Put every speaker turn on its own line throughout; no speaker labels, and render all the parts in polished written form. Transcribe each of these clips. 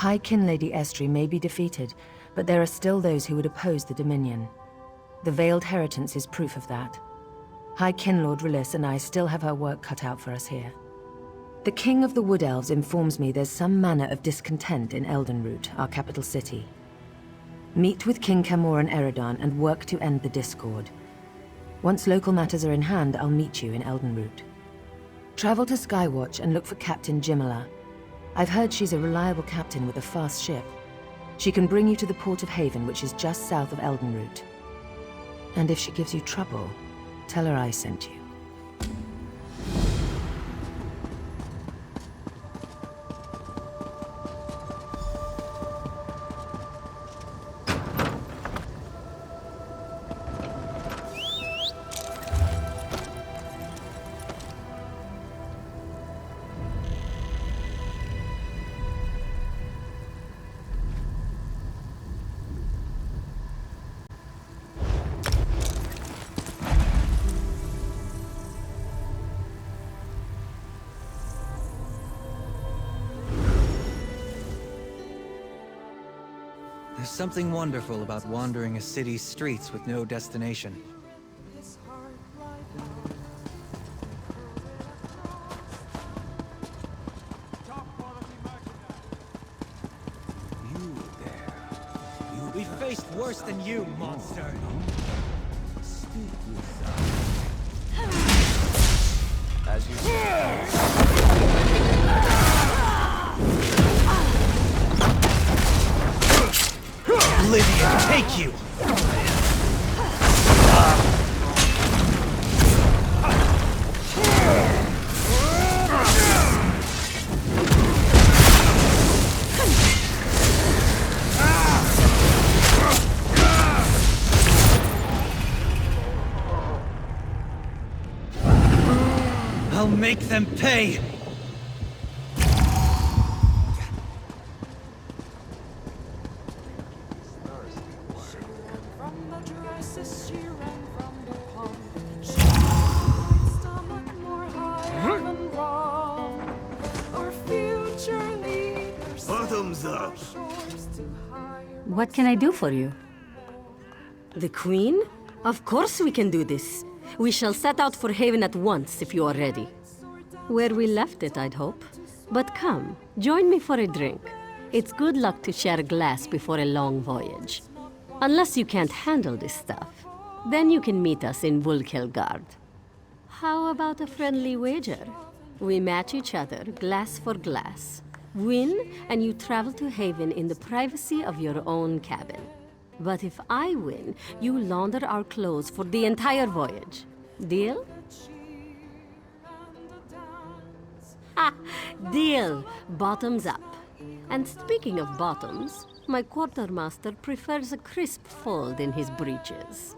High Kin Lady Estri may be defeated, but there are still those who would oppose the Dominion. The Veiled Heritance is proof of that. High Kin Lord Relis and I still have our work cut out for us here. The King of the Wood Elves informs me there's some manner of discontent in Eldenroot, our capital city. Meet with King Camor and Eridan and work to end the discord. Once local matters are in hand, I'll meet you in Eldenroot. Travel to Skywatch and look for Captain Jimala. I've heard she's a reliable captain with a fast ship. She can bring you to the Port of Haven, which is just south of Eldenroot. And if she gives you trouble, tell her I sent you.
There's something wonderful about wandering a city's streets with no destination.
You there.
We faced worse than you, monster.
Speak with as you say.
Oblivion, take you! I'll make them pay!
What can I do for you? The Queen? Of course we can do this. We shall set out for Haven at once if you are ready. Where we left it, I'd hope. But come, join me for a drink. It's good luck to share a glass before a long voyage. Unless you can't handle this stuff, then you can meet us in Vulkelgard. How about a friendly wager? We match each other, glass for glass. Win, and you travel to Haven in the privacy of your own cabin. But if I win, you launder our clothes for the entire voyage. Deal? Ha! Deal! Bottoms up. And speaking of bottoms, my quartermaster prefers a crisp fold in his breeches.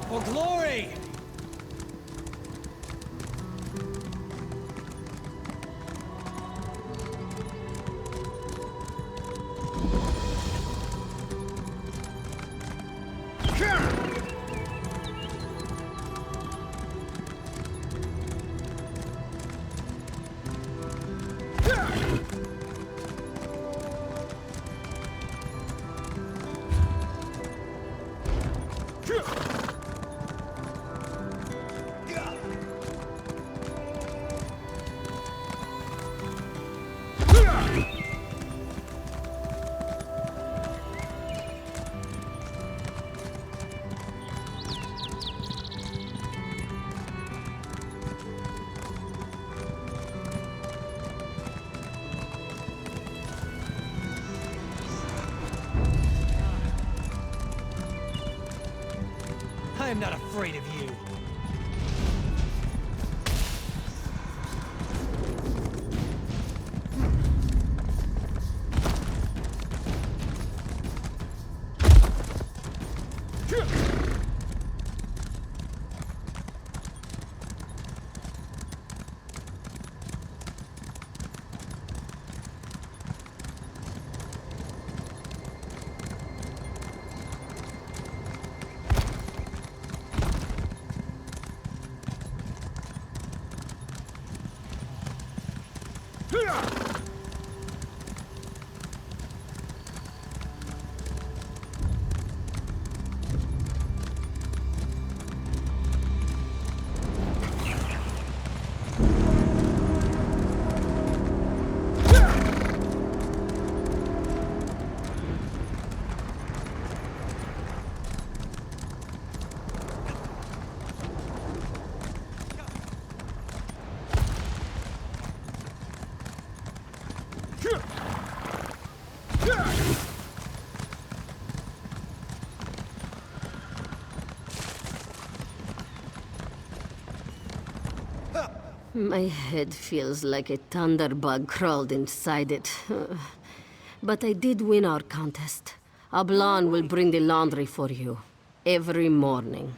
For glory! I am not afraid of you.
My head feels like a thunderbug crawled inside it. But I did win our contest. Ablan will bring the laundry for you. Every morning.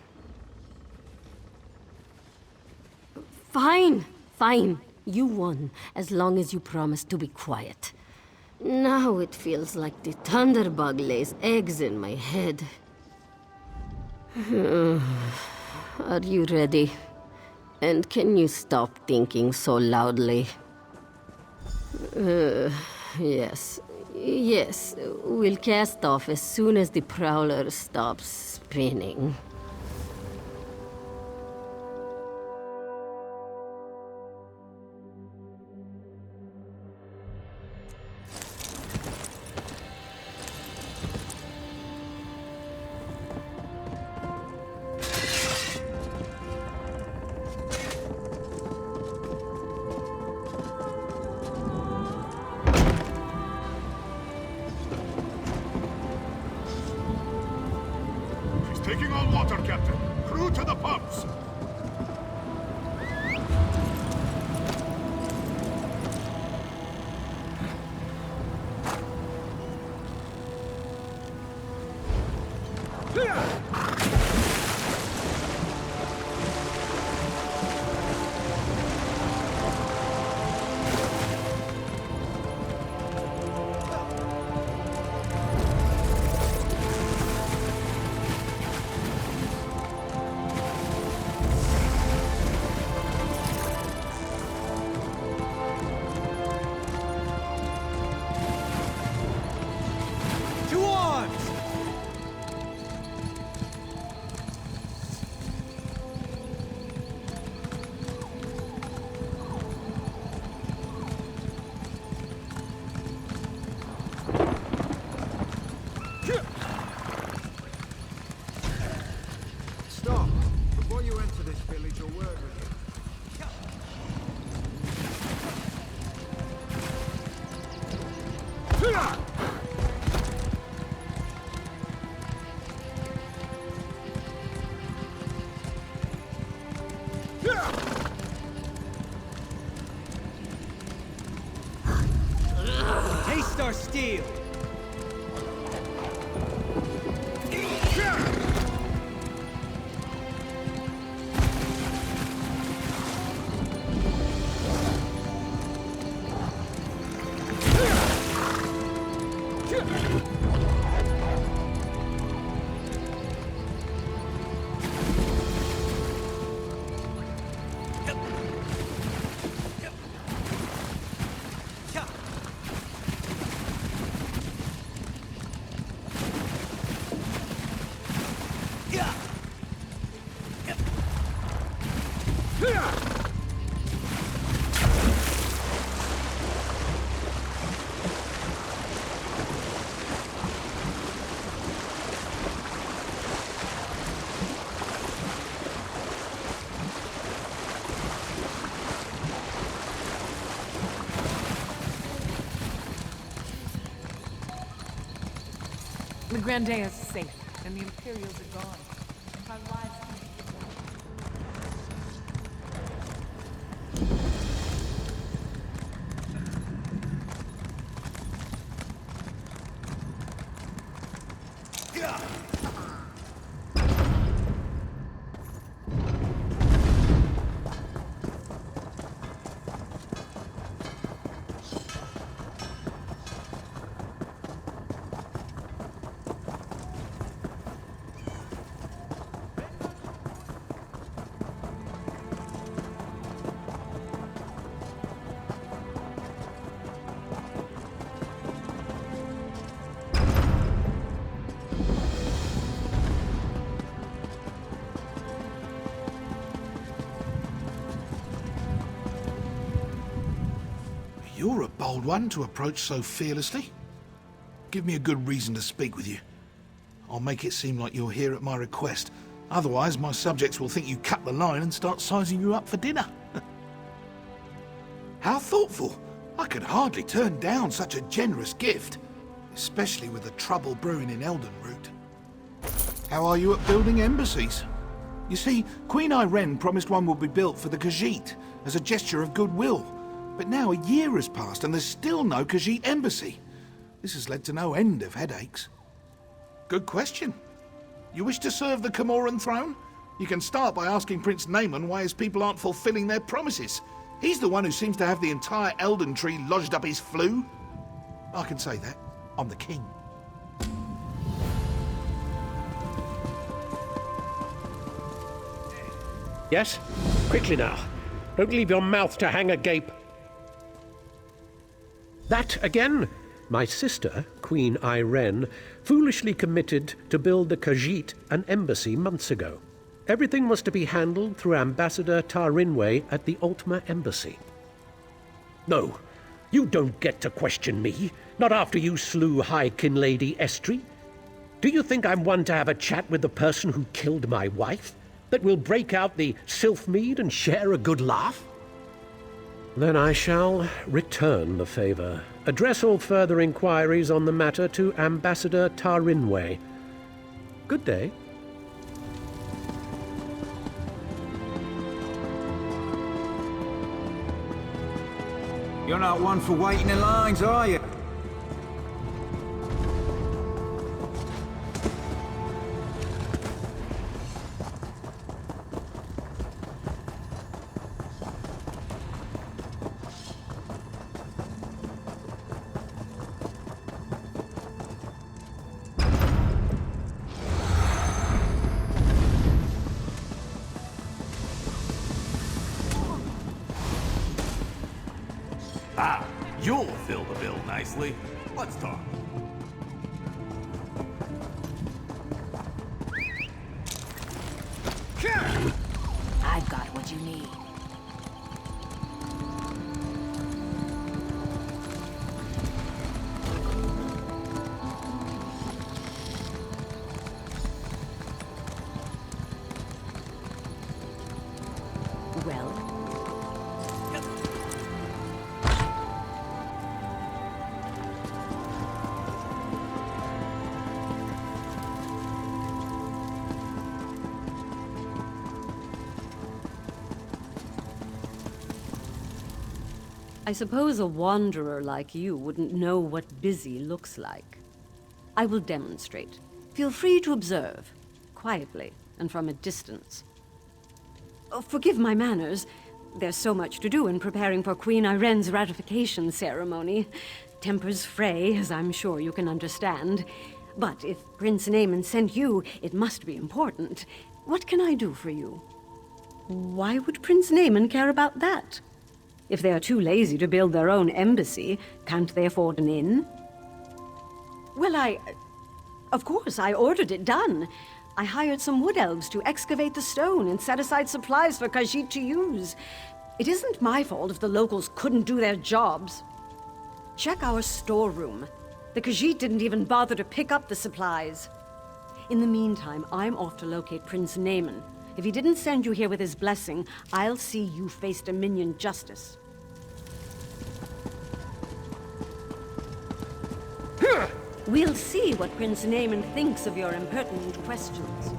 Fine, fine. You won, as long as you promise to be quiet. Now it feels like the thunderbug lays eggs in my head. Are you ready? And can you stop thinking so loudly? Yes. Yes, we'll cast off as soon as the prowler stops spinning.
Taking on water, Captain. Crew to the pumps.
Stop! Before you enter this village, a word with
Taste our steel!
The Grandae is safe, and the Imperials are gone. Our lives
You're a bold one to approach so fearlessly. Give me a good reason to speak with you. I'll make it seem like you're here at my request. Otherwise, my subjects will think you cut the line and start sizing you up for dinner. How thoughtful. I could hardly turn down such a generous gift, especially with the trouble brewing in Eldenroot. How are you at building embassies? You see, Queen Irene promised one would be built for the Khajiit as a gesture of goodwill. But now a year has passed and there's still no Khajiit embassy. This has led to no end of headaches. Good question. You wish to serve the Comoran throne? You can start by asking Prince Naaman why his people aren't fulfilling their promises. He's the one who seems to have the entire Elden Tree lodged up his flue. I can say that. I'm the king.
Yes? Quickly now. Don't leave your mouth to hang agape. That again? My sister, Queen Irene, foolishly committed to build the Khajiit an embassy months ago. Everything was to be handled through Ambassador Tarinwe at the Ultima Embassy. No, you don't get to question me, not after you slew High Kin Lady Estri. Do you think I'm one to have a chat with the person who killed my wife? That we'll break out the Sylphmead and share a good laugh? Then I shall return the favor. Address all further inquiries on the matter to Ambassador Tarinwe. Good day.
You're not one for waiting in lines, are you?
Ah, you'll fill the bill nicely. Let's talk.
I've got what you need. Well,
I suppose a wanderer like you wouldn't know what busy looks like. I will demonstrate. Feel free to observe, quietly and from a distance. Oh, forgive my manners. There's so much to do in preparing for Queen Irene's ratification ceremony. Tempers fray, as I'm sure you can understand. But if Prince Naaman sent you, it must be important. What can I do for you? Why would Prince Naaman care about that? If they are too lazy to build their own embassy, can't they afford an inn? Well, of course, I ordered it done. I hired some wood elves to excavate the stone and set aside supplies for Khajiit to use. It isn't my fault if the locals couldn't do their jobs. Check our storeroom. The Khajiit didn't even bother to pick up the supplies. In the meantime, I'm off to locate Prince Naaman. If he didn't send you here with his blessing, I'll see you face Dominion justice. We'll see what Prince Naaman thinks of your impertinent questions.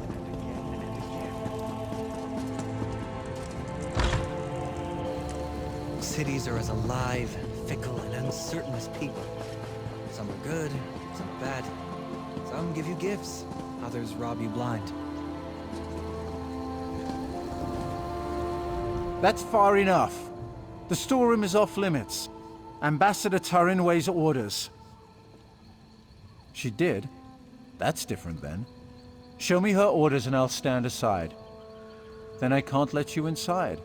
Cities are as alive, fickle, and uncertain as people. Some are good, some are bad. Some give you gifts, others rob you blind.
That's far enough. The storeroom is off limits. Ambassador Tarinway's orders. She did? That's different then. Show me her orders and I'll stand aside. Then I can't let you inside.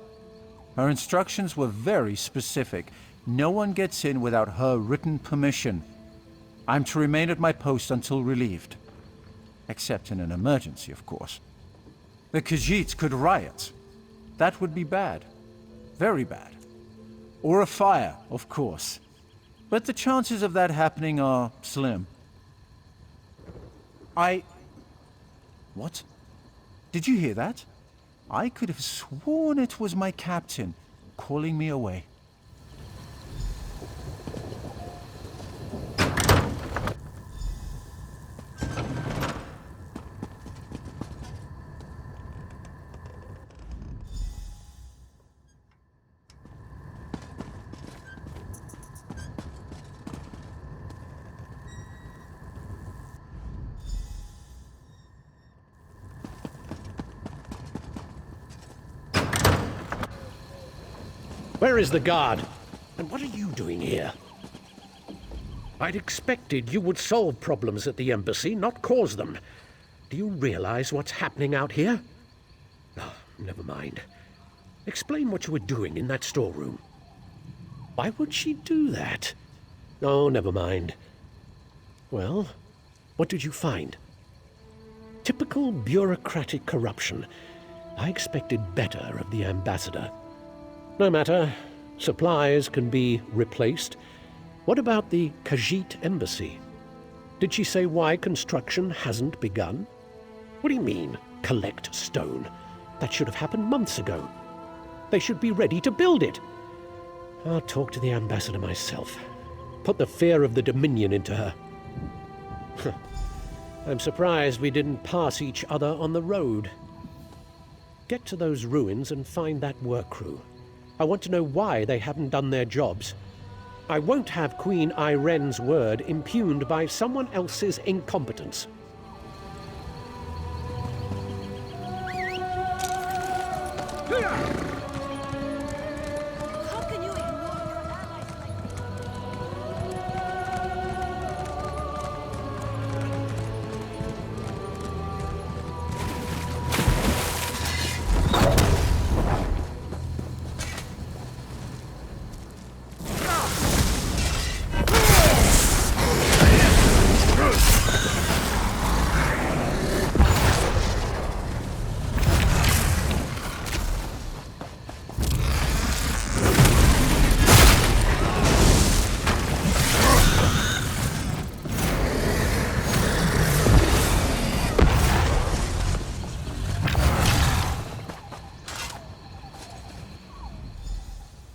Her instructions were very specific. No one gets in without her written permission. I'm to remain at my post until relieved. Except in an emergency, of course. The Khajiits could riot. That would be bad. Very bad. Or a fire, of course. But the chances of that happening are slim. What? Did you hear that? I could have sworn it was my captain calling me away.
Where is the guard? And what are you doing here? I'd expected you would solve problems at the embassy, not cause them. Do you realize what's happening out here? Oh, never mind. Explain what you were doing in that storeroom. Why would she do that? Oh, never mind. Well, what did you find? Typical bureaucratic corruption. I expected better of the ambassador. No matter. Supplies can be replaced. What about the Khajiit embassy? Did she say why construction hasn't begun? What do you mean, collect stone? That should have happened months ago. They should be ready to build it. I'll talk to the ambassador myself. Put the fear of the Dominion into her. I'm surprised we didn't pass each other on the road. Get to those ruins and find that work crew. I want to know why they haven't done their jobs. I won't have Queen Iren's word impugned by someone else's incompetence.
How can you ignore your allies like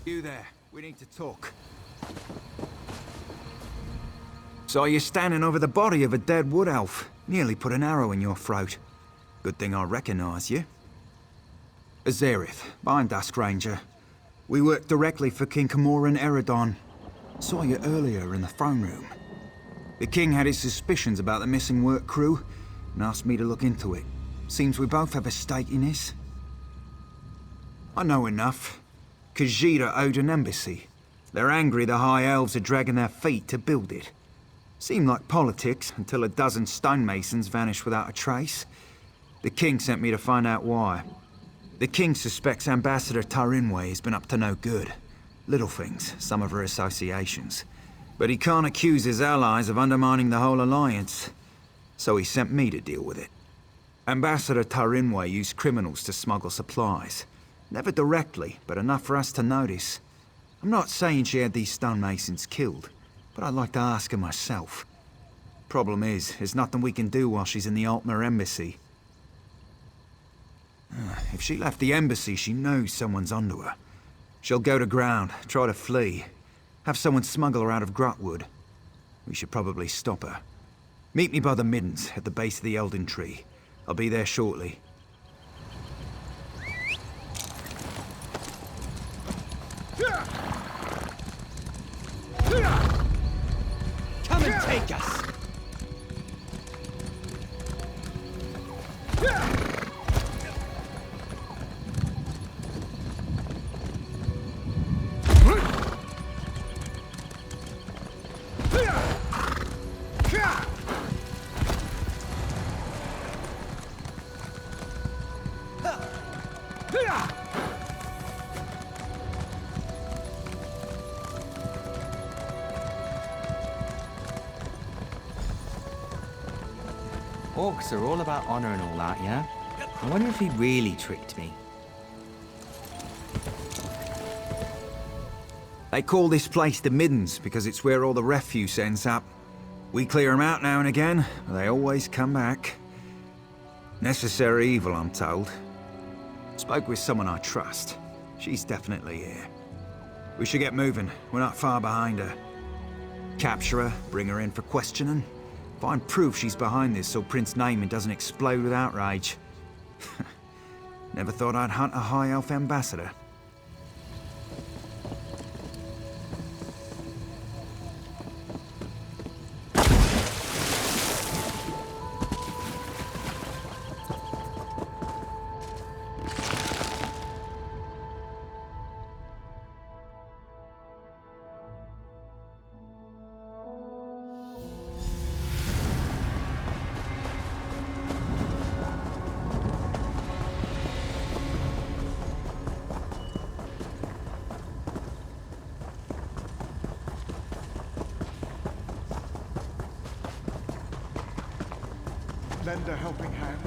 You there. We need to talk. Saw you standing over the body of a dead wood elf. Nearly put an arrow in your throat. Good thing I recognize you. Azerith, Bindask Ranger. We work directly for King Camoran Eredon. Saw you earlier in the throne room. The king had his suspicions about the missing work crew and asked me to look into it. Seems we both have a stake in this. I know enough. Khajiit owed an embassy.
They're angry the High Elves are dragging their feet to build it. Seemed like politics until a dozen stonemasons vanished without a trace. The king sent me to find out why. The king suspects Ambassador Tarinway has been up to no good. Little things, some of her associations. But he can't accuse his allies of undermining the whole alliance. So he sent me to deal with it. Ambassador Tarinway used criminals to smuggle supplies. Never directly, but enough for us to notice. I'm not saying she had these stonemasons killed, but I'd like to ask her myself. Problem is, there's nothing we can do while she's in the Altmer embassy. If she left the embassy, she knows someone's onto her. She'll go to ground, try to flee. Have someone smuggle her out of Grahtwood. We should probably stop her. Meet me by the Middens, at the base of the Elden Tree. I'll be there shortly.
Come and take us!
Orcs are all about honor and all that, yeah? I wonder if he really tricked me.
They call this place the Middens because it's where all the refuse ends up. We clear them out now and again, but they always come back. Necessary evil, I'm told. Spoke with someone I trust. She's definitely here. We should get moving. We're not far behind her. Capture her, bring her in for questioning. Find proof she's behind this so Prince Naaman doesn't explode with outrage. Never thought I'd hunt a High Elf ambassador.
Lend a helping hand.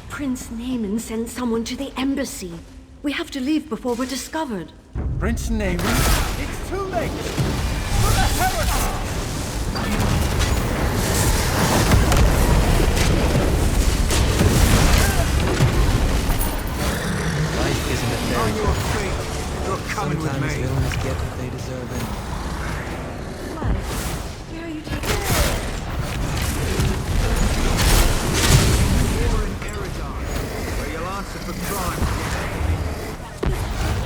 Prince Naaman sent someone to the embassy. We have to leave before we're discovered.
Prince Naaman? It's too late! For the heretic!
Life isn't a fairy
On your feet! You're coming with
Sometimes
me!
villains get what they deserve and...
Why? Where are you taking us?
Where you'll answer for crime.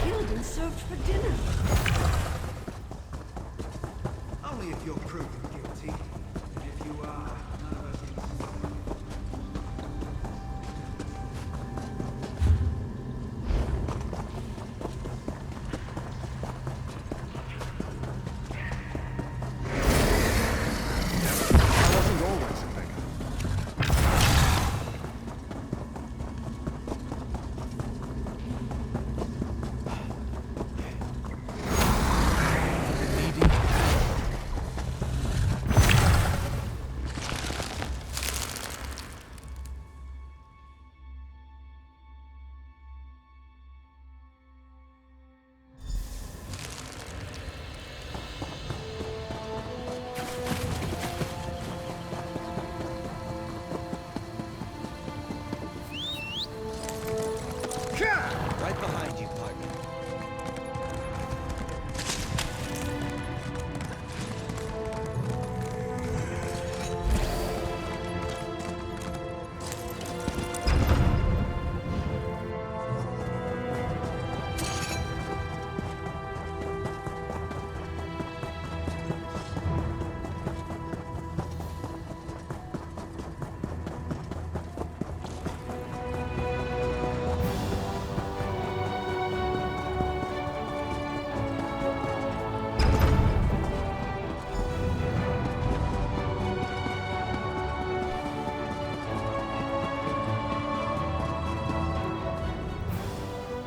Killed and served for dinner.
Only if you're proven guilty. And if you are, none of us can stop it.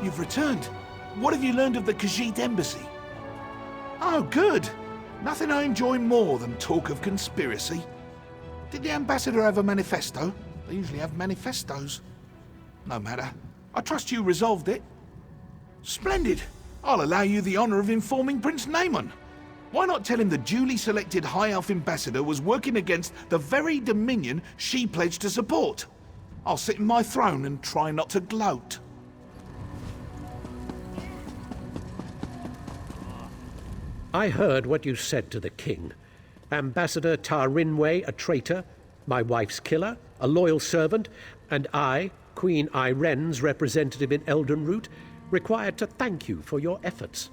You've returned. What have you learned of the Khajiit embassy? Oh, good. Nothing I enjoy more than talk of conspiracy. Did the ambassador have a manifesto? They usually have manifestos. No matter. I trust you resolved it. Splendid. I'll allow you the honor of informing Prince Naemon. Why not tell him the duly selected High Elf ambassador was working against the very dominion she pledged to support? I'll sit in my throne and try not to gloat.
I heard what you said to the king. Ambassador Tarinway, a traitor, my wife's killer, a loyal servant, and I, Queen Iren's representative in Eldenroot, required to thank you for your efforts.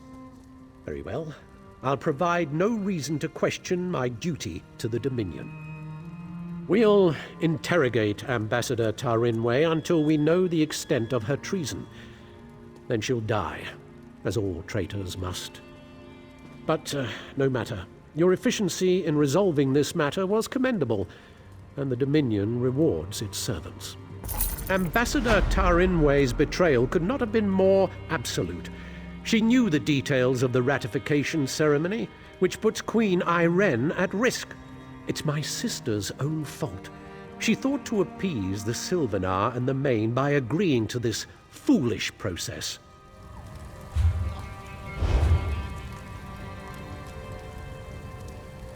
Very well. I'll provide no reason to question my duty to the Dominion. We'll interrogate Ambassador Tarinway until we know the extent of her treason. Then she'll die, as all traitors must. But no matter. Your efficiency in resolving this matter was commendable, and the Dominion rewards its servants. Ambassador Tarinway's betrayal could not have been more absolute. She knew the details of the ratification ceremony, which puts Queen Iren at risk. It's my sister's own fault. She thought to appease the Sylvanar and the Main by agreeing to this foolish process.